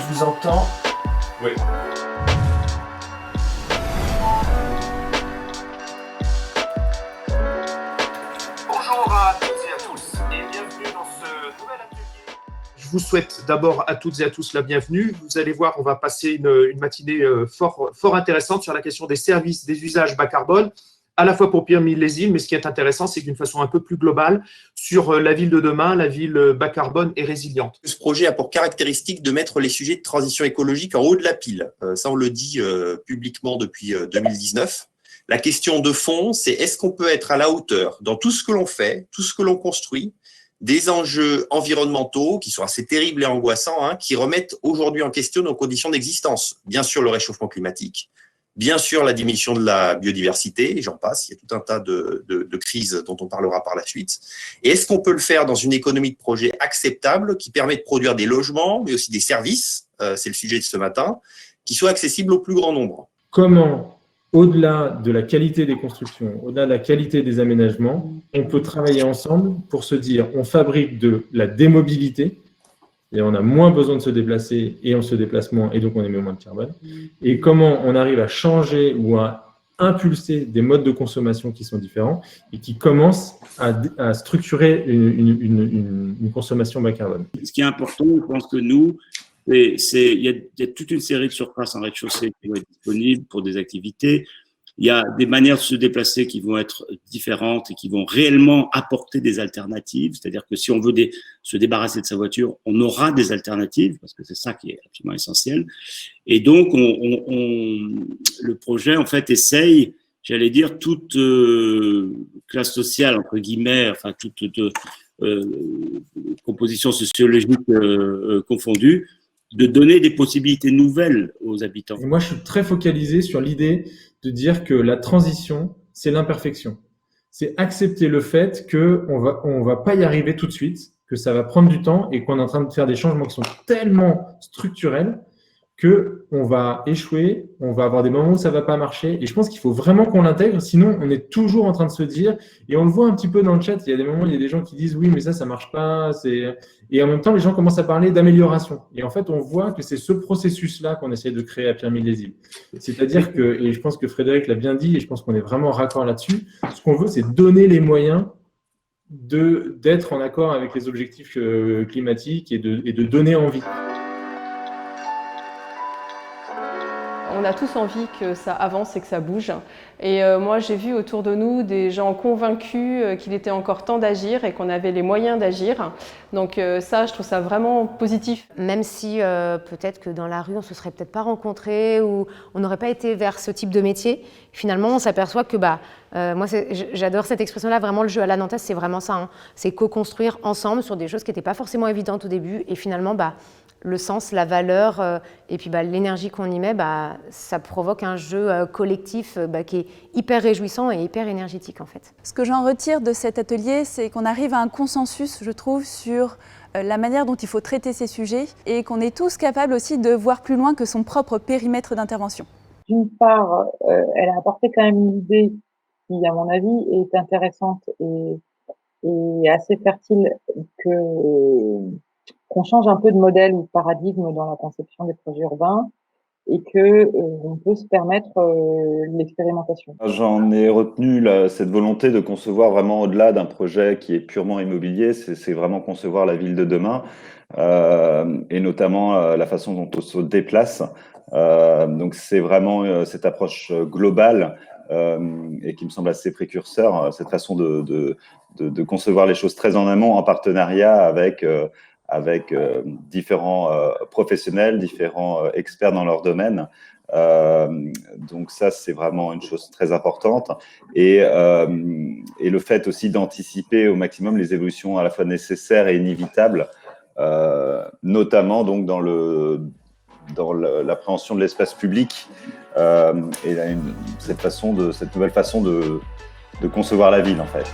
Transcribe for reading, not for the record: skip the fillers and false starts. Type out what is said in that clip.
vous entends. Oui. Bonjour à toutes et à tous et bienvenue dans ce nouvel atelier. Je vous souhaite d'abord à toutes et à tous la bienvenue. Vous allez voir, on va passer une matinée fort intéressante sur la question des services, des usages bas carbone, à la fois pour Pierre-Mille-les-Îles, mais ce qui est intéressant, c'est d'une façon un peu plus globale sur la ville de demain, la ville bas carbone et résiliente. Ce projet a pour caractéristique de mettre les sujets de transition écologique en haut de la pile. Ça, on le dit publiquement depuis 2019. La question de fond, c'est est-ce qu'on peut être à la hauteur dans tout ce que l'on fait, tout ce que l'on construit, des enjeux environnementaux qui sont assez terribles et angoissants, qui remettent aujourd'hui en question nos conditions d'existence. Bien sûr, le réchauffement climatique, bien sûr, la diminution de la biodiversité, et j'en passe, il y a tout un tas de crises dont on parlera par la suite. Et est-ce qu'on peut le faire dans une économie de projet acceptable qui permet de produire des logements, mais aussi des services, c'est le sujet de ce matin, qui soient accessibles au plus grand nombre? Comment, au-delà de la qualité des constructions, au-delà de la qualité des aménagements, on peut travailler ensemble pour se dire on fabrique de la démobilité, et on a moins besoin de se déplacer et on se déplace moins et donc on émet moins de carbone. Et comment on arrive à changer ou à impulser des modes de consommation qui sont différents et qui commencent à structurer une consommation bas carbone. Ce qui est important, je pense que nous, il y a toute une série de surfaces en rez-de-chaussée qui vont être disponibles pour des activités. Il y a des manières de se déplacer qui vont être différentes et qui vont réellement apporter des alternatives. C'est-à-dire que si on veut se débarrasser de sa voiture, on aura des alternatives parce que c'est ça qui est absolument essentiel. Et donc, le projet, en fait, essaye, j'allais dire, toute classe sociale, entre guillemets, enfin, toute composition sociologique confondue, de donner des possibilités nouvelles aux habitants. Et moi, je suis très focalisé sur l'idée de dire que la transition, c'est l'imperfection. C'est accepter le fait qu'on va pas y arriver tout de suite, que ça va prendre du temps et qu'on est en train de faire des changements qui sont tellement structurels qu'on va échouer, on va avoir des moments où ça va pas marcher. Et je pense qu'il faut vraiment qu'on l'intègre, sinon on est toujours en train de se dire, et on le voit un petit peu dans le chat, il y a des moments où il y a des gens qui disent oui, mais ça marche pas. Et en même temps, les gens commencent à parler d'amélioration. Et en fait, on voit que c'est ce processus-là qu'on essaie de créer à Pierre-Mille-les-Îles. C'est-à-dire que, et je pense que Frédéric l'a bien dit, et je pense qu'on est vraiment raccord là-dessus, ce qu'on veut, c'est donner les moyens d'être en accord avec les objectifs climatiques et de donner envie. On a tous envie que ça avance et que ça bouge. Et moi, j'ai vu autour de nous des gens convaincus qu'il était encore temps d'agir et qu'on avait les moyens d'agir. Donc ça, je trouve ça vraiment positif. Même si peut-être que dans la rue, on ne se serait peut-être pas rencontrés ou on n'aurait pas été vers ce type de métier, finalement, on s'aperçoit que moi, j'adore cette expression-là, vraiment le jeu à la nantaise, c'est vraiment ça. C'est co-construire ensemble sur des choses qui n'étaient pas forcément évidentes au début. Et finalement, le sens, la valeur et puis l'énergie qu'on y met, ça provoque un jeu collectif qui est hyper réjouissant et hyper énergétique en fait. Ce que j'en retire de cet atelier, c'est qu'on arrive à un consensus, je trouve, sur la manière dont il faut traiter ces sujets et qu'on est tous capables aussi de voir plus loin que son propre périmètre d'intervention. D'une part, elle a apporté quand même une idée qui, à mon avis, est intéressante et assez fertile qu'on change un peu de modèle ou de paradigme dans la conception des projets urbains et que on peut se permettre l'expérimentation. J'en ai retenu cette volonté de concevoir vraiment au-delà d'un projet qui est purement immobilier, c'est vraiment concevoir la ville de demain et notamment la façon dont on se déplace. Donc c'est vraiment cette approche globale et qui me semble assez précurseur, cette façon de concevoir les choses très en amont en partenariat avec différents professionnels, différents experts dans leur domaine. Donc ça, c'est vraiment une chose très importante. Et le fait aussi d'anticiper au maximum les évolutions à la fois nécessaires et inévitables, notamment donc dans l'appréhension de l'espace public et cette nouvelle façon de concevoir la ville, en fait.